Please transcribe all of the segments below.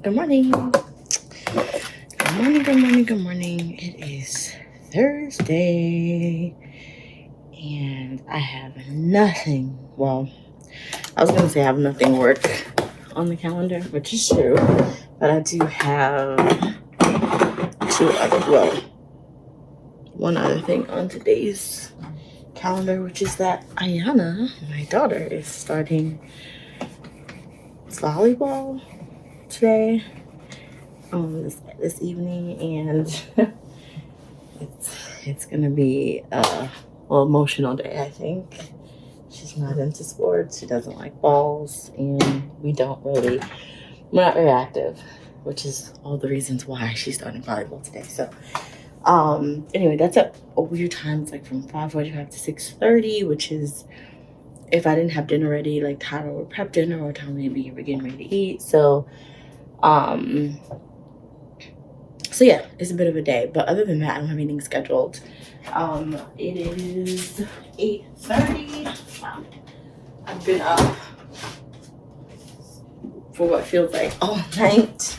Good morning. Good morning, good morning, good morning. It is Thursday and I have nothing. Well, I was going to say I have nothing work on the calendar, which is true, but I do have one other thing on today's calendar, which is that Ayana, my daughter, is starting volleyball today, this evening, and it's gonna be a emotional day, I think. She's not into sports, she doesn't like balls, and we're not very active, which is all the reasons why she's starting volleyball today. So anyway, that's a weird time. It's like from 5:45 to 6:30, which is if I didn't have dinner ready, like Tyler would prep dinner or tell me we're getting ready to eat. So yeah, it's a bit of a day. But other than that, I don't have anything scheduled. It is 8:30. I've been up for what feels like all night.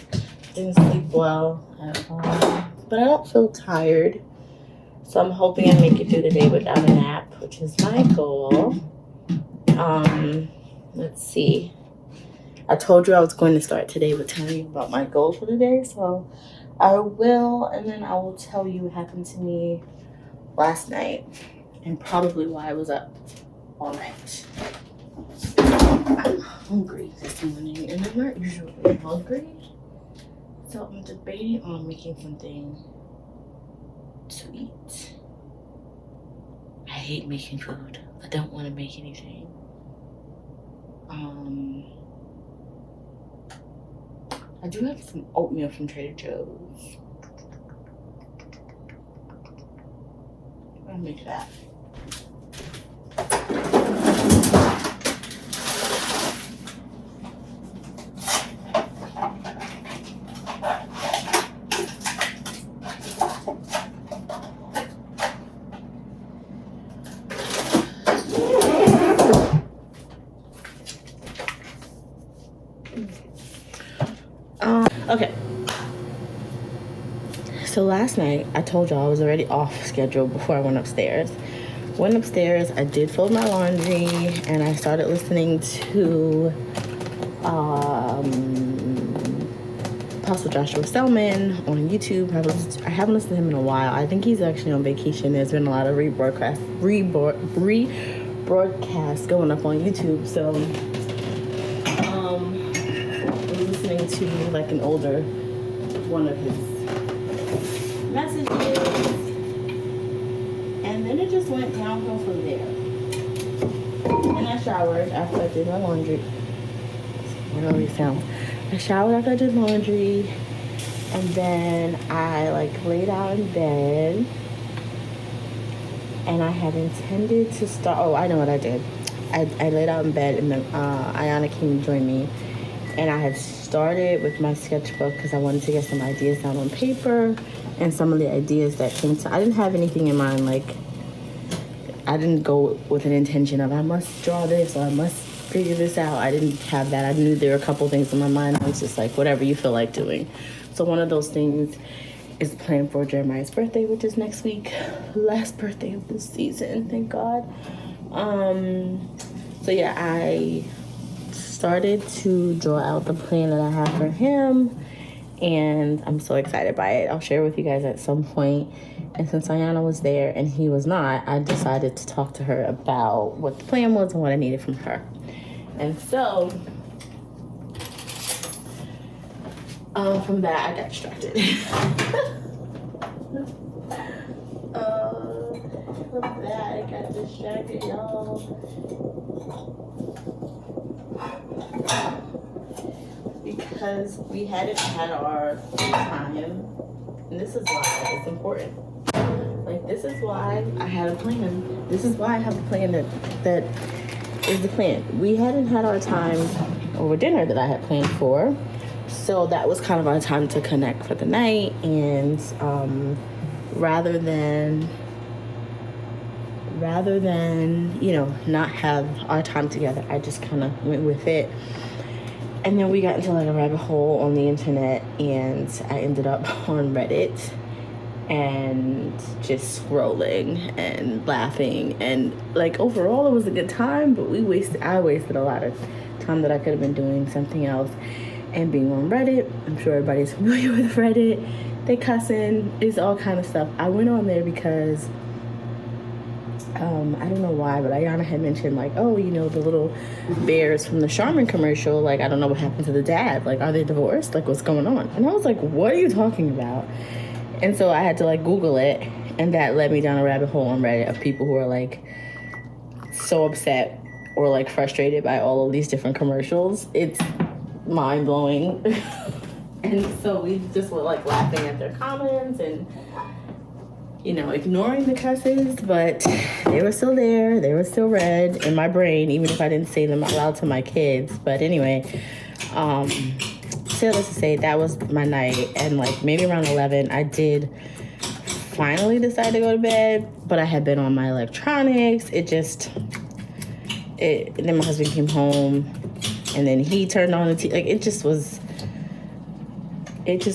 Didn't sleep well at all. But I don't feel tired. So I'm hoping I make it through the day without a nap, which is my goal. Let's see. I told you I was going to start today with telling you about my goal for the day. So I will, and then I will tell you what happened to me last night and probably why I was up all night. I'm hungry this morning, and I'm not usually hungry, so I'm debating on making something to eat. I hate making food. I don't want to make anything. I do have some oatmeal from Trader Joe's. I'll make that. Okay. So last night, I told y'all I was already off schedule before I went upstairs. Went upstairs, I did fold my laundry, and I started listening to Apostle Joshua Selman on YouTube. I haven't listened to him in a while. I think he's actually on vacation. There's been a lot of rebroadcasts going up on YouTube. So I'm listening to like an older one of his messages, and then it just went downhill from there. And I showered after I did my laundry. What all these sounds? I showered after I did laundry, and then I laid out in bed, and I had intended to start. Oh, I know what I did. I laid out in bed, and then Ayana came and joined me, and I had started with my sketchbook because I wanted to get some ideas down on paper, and some of the ideas that came to. I didn't have anything in mind, I didn't go with an intention of I must draw this or I must figure this out. I didn't have that. I knew there were a couple things in my mind. I was just whatever you feel like doing. So one of those things is planned for Jeremiah's birthday, which is next week. Last birthday of this season, thank God. So yeah, I started to draw out the plan that I have for him, and I'm so excited by it. I'll share with you guys at some point. And since Ayana was there and he was not, I decided to talk to her about what the plan was and what I needed from her. And so from that, I got distracted. Y'all. Because we hadn't had our time, and this is why it's important. This is why I had a plan. This is why I have a plan that is the plan. We hadn't had our time over dinner that I had planned for, so that was kind of our time to connect for the night. And rather than not have our time together, I just kind of went with it. And then we got into like a rabbit hole on the internet, and I ended up on Reddit and just scrolling and laughing, and like overall it was a good time, but I wasted a lot of time that I could have been doing something else. And being on Reddit, I'm sure everybody's familiar with Reddit. They cussing, it's all kind of stuff. I went on there because I don't know why, but Ayana had mentioned like, oh, you know, the little bears from the Charmin commercial, like, I don't know what happened to the dad. Like, are they divorced? Like, what's going on? And I was like, what are you talking about? And so I had to like Google it, and that led me down a rabbit hole on Reddit of people who are like so upset or like frustrated by all of these different commercials. It's mind blowing. And so we just were like laughing at their comments and, you know, ignoring the cusses, but they were still there. They were still read in my brain, even if I didn't say them out loud to my kids. But anyway, let's just say that was my night. And like maybe around 11, I did finally decide to go to bed, but I had been on my electronics. And then my husband came home, and then he turned on the TV. Like, it just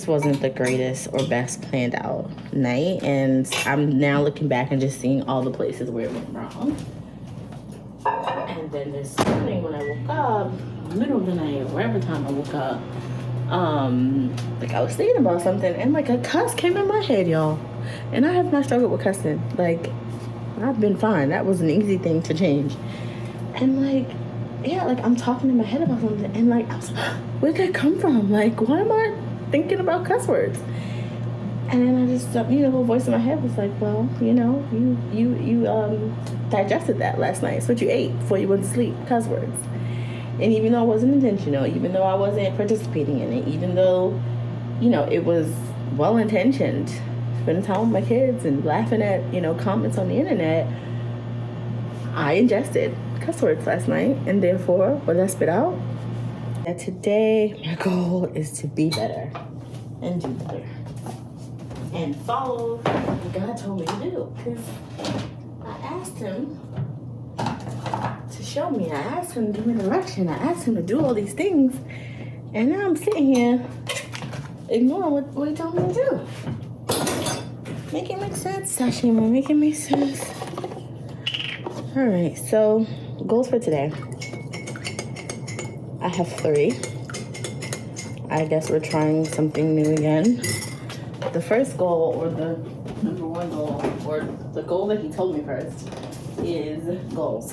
wasn't the greatest or best planned out night. And I'm now looking back and just seeing all the places where it went wrong. And then this morning when I woke up, middle of the night, or whatever time I woke up, like I was thinking about something, and like a cuss came in my head, y'all. And I have not struggled with cussing. Like, I've been fine. That was an easy thing to change. And like, yeah, like I'm talking in my head about something, and like I was like, where'd that come from? Like, why am I thinking about cuss words? And then I just, a little voice in my head was like, well, you know, you digested that last night. It's what you ate before you went to sleep, cuss words. And even though it wasn't intentional, even though I wasn't participating in it, even though, you know, it was well-intentioned, spending time with my kids and laughing at, you know, comments on the internet, I ingested cuss words last night, and therefore, what did I spit out? And today, my goal is to be better and do better and follow what God told me to do. Because I asked him to show me. I asked him to give me direction. I asked him to do all these things. And now I'm sitting here ignoring what he told me to do. Make it make sense, Sashima. Make it make sense. All right, so goals for today. I have 3. I guess we're trying something new again. The first goal, or the number 1 goal, or the goal that he told me first, is goals.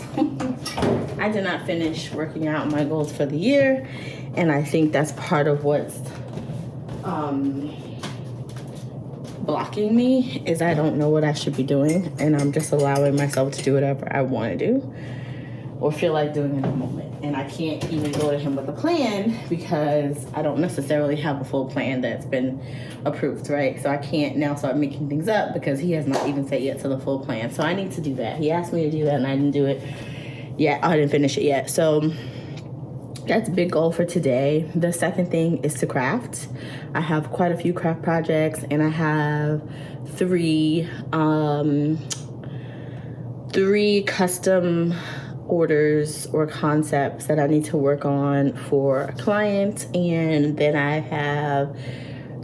I did not finish working out my goals for the year, and I think that's part of what's blocking me, is I don't know what I should be doing, and I'm just allowing myself to do whatever I want to do or feel like doing in the moment. And I can't even go to him with a plan because I don't necessarily have a full plan that's been approved, right? So I can't now start making things up because he has not even said yet to the full plan. So I need to do that. He asked me to do that and I didn't do it yet. I didn't finish it yet. So that's a big goal for today. The second thing is to craft. I have quite a few craft projects, and I have 3 custom orders or concepts that I need to work on for a client, and then I have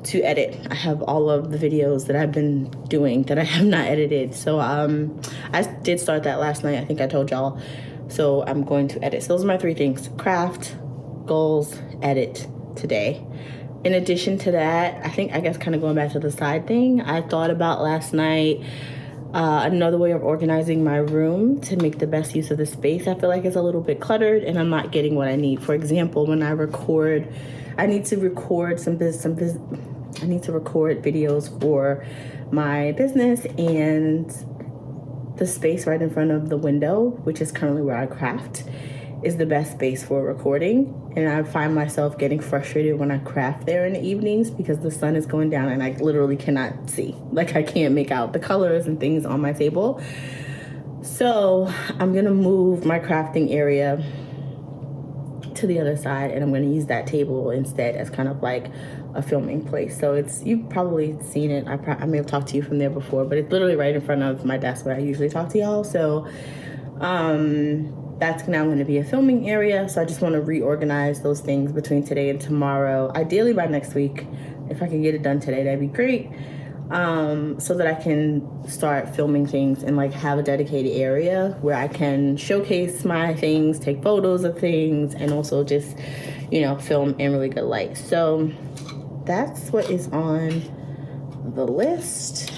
to edit. I have all of the videos that I've been doing that I have not edited. So I did start that last night. I think I told y'all. So I'm going to edit. So those are my 3 things: craft, goals, edit today. In addition to that, I guess kind of going back to the side thing, I thought about last night another way of organizing my room to make the best use of the space. I feel like it's a little bit cluttered and I'm not getting what I need. For example, when I record, I need to record I need to record videos for my business, and the space right in front of the window, which is currently where I craft, is the best space for recording. And I find myself getting frustrated when I craft there in the evenings because the sun is going down and I literally cannot see. Like, I can't make out the colors and things on my table. So I'm gonna move my crafting area to the other side, and I'm gonna use that table instead as kind of like a filming place. So you've probably seen it. I may have talked to you from there before, but it's literally right in front of my desk where I usually talk to y'all. So that's now going to be a filming area. So I just want to reorganize those things between today and tomorrow. Ideally by next week. If I can get it done today, that'd be great. So that I can start filming things and like have a dedicated area where I can showcase my things, take photos of things, and also just, you know, film in really good light. So that's what is on the list.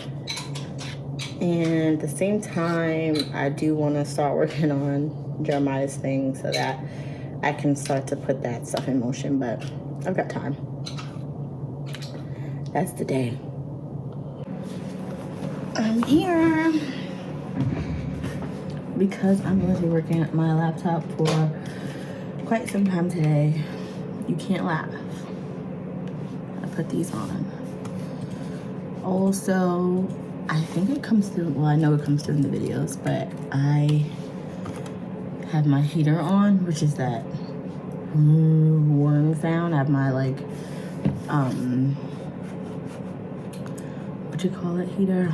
And at the same time, I do want to start working on Jeremiah's thing so that I can start to put that stuff in motion, but I've got time. That's the day. I'm here because I'm going to be working at my laptop for quite some time today. You can't laugh. I put these on. Also, I think it comes through, well, I know it comes through in the videos, but I have my heater on, which is that whirring sound. I have my like, what you call it, heater?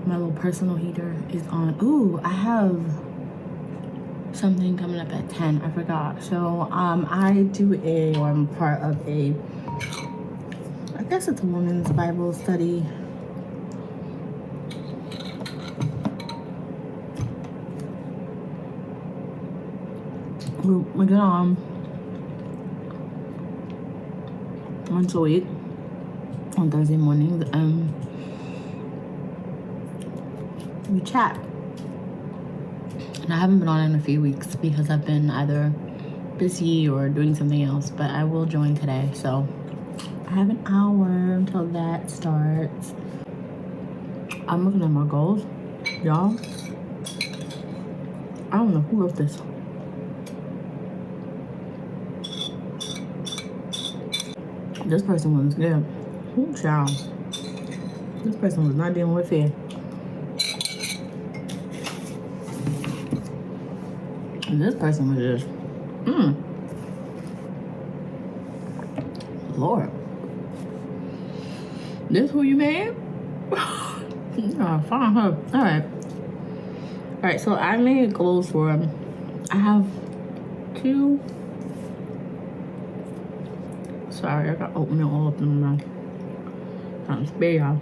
My little personal heater is on. Ooh, I have something coming up at 10. I forgot. So I'm part of a, I guess it's a women's Bible study. We get on once a week on Thursday mornings, and we chat. And I haven't been on in a few weeks because I've been either busy or doing something else, but I will join today. So I have an hour until that starts. I'm looking at my goals, y'all. I don't know who wrote this. This person was good. Ooh, child. This person was not dealing with fear. And this person was just, Lord. This who you made? Oh, find her. All right, so I made goals for, I have 2. Sorry, I got oatmeal all up in my mouth. Trying to spare y'all.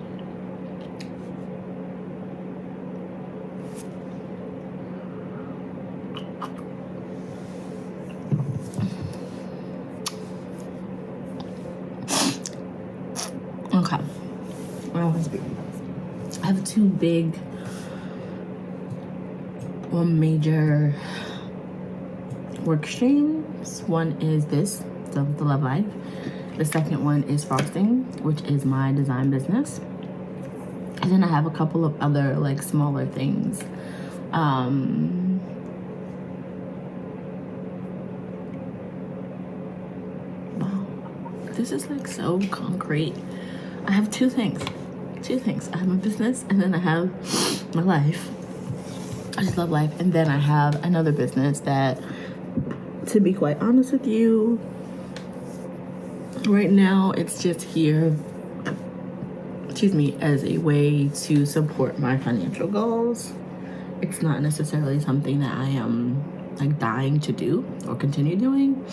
Okay. I have 2 big or major work streams. One is this, the Love Life. The second one is frosting, which is my design business. And then I have a couple of other like smaller things. Wow, this is like so concrete. I have 2 things. I have my business and then I have my life. I just love life. And then I have another business that, to be quite honest with you, right now it's just here, as a way to support my financial goals. It's not necessarily something that I am like dying to do or continue doing.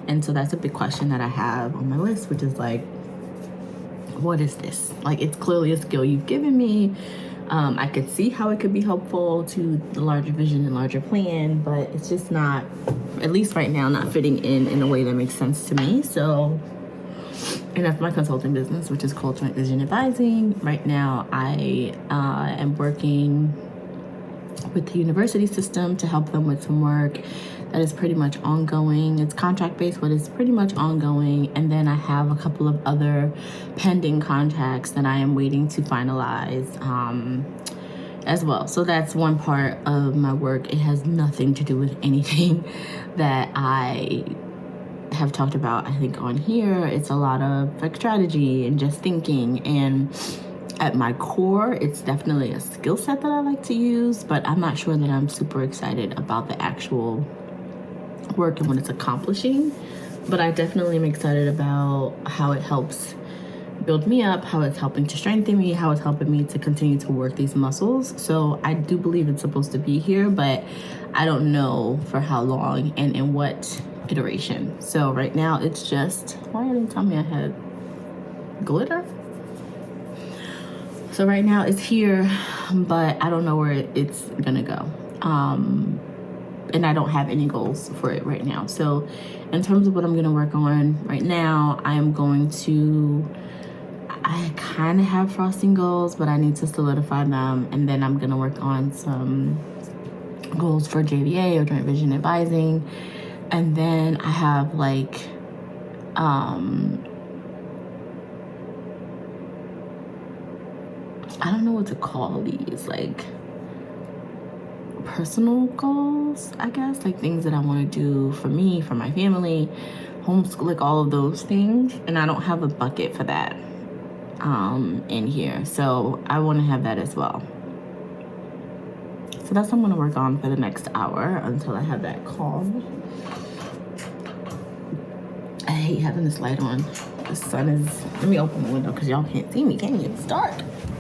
And so that's a big question that I have on my list, which is like, what is this? Like, it's clearly a skill you've given me. I could see how it could be helpful to the larger vision and larger plan, but it's just not, at least right now, not fitting in a way that makes sense to me. So, and that's my consulting business, which is called Joint Vision Advising. Right now, I am working with the university system to help them with some work that is pretty much ongoing. It's contract-based, but it's pretty much ongoing. And then I have a couple of other pending contracts that I am waiting to finalize as well. So that's one part of my work. It has nothing to do with anything that I have talked about, I think, on here. It's a lot of like strategy and just thinking, and at my core, it's definitely a skill set that I like to use, but I'm not sure that I'm super excited about the actual work and what it's accomplishing. But I definitely am excited about how it helps build me up, how it's helping to strengthen me, how it's helping me to continue to work these muscles. So I do believe it's supposed to be here, but I don't know for how long and in what iteration. So right now it's just, why didn't you tell me I had glitter? So right now it's here, but I don't know where it's gonna go. And I don't have any goals for it right now. So in terms of what I'm gonna work on right now, I kind of have frosting goals, but I need to solidify them. And then I'm gonna work on some goals for JVA or joint vision advising. And then I have like, I don't know what to call these, like personal goals, I guess, like things that I want to do for me, for my family, homeschool, like all of those things. And I don't have a bucket for that in here, so I want to have that as well. So that's what I'm going to work on for the next hour until I have that calm. I hate having this light on. The sun is, let me open the window because y'all can't see me, can you? It's dark.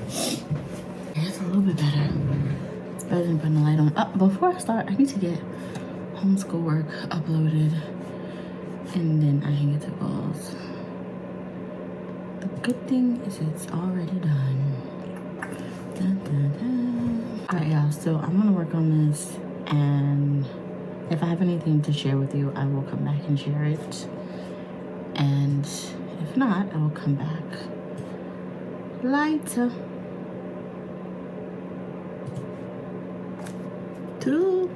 It's a little bit better. It's better than putting the light on. Oh, before I start, I need to get homeschool work uploaded and then I can get to goals. The good thing is it's already done. Dun, dun, dun. All right, y'all, so I'm gonna work on this, and if I have anything to share with you, I will come back and share it. And if not, I will come back later. Toodaloo.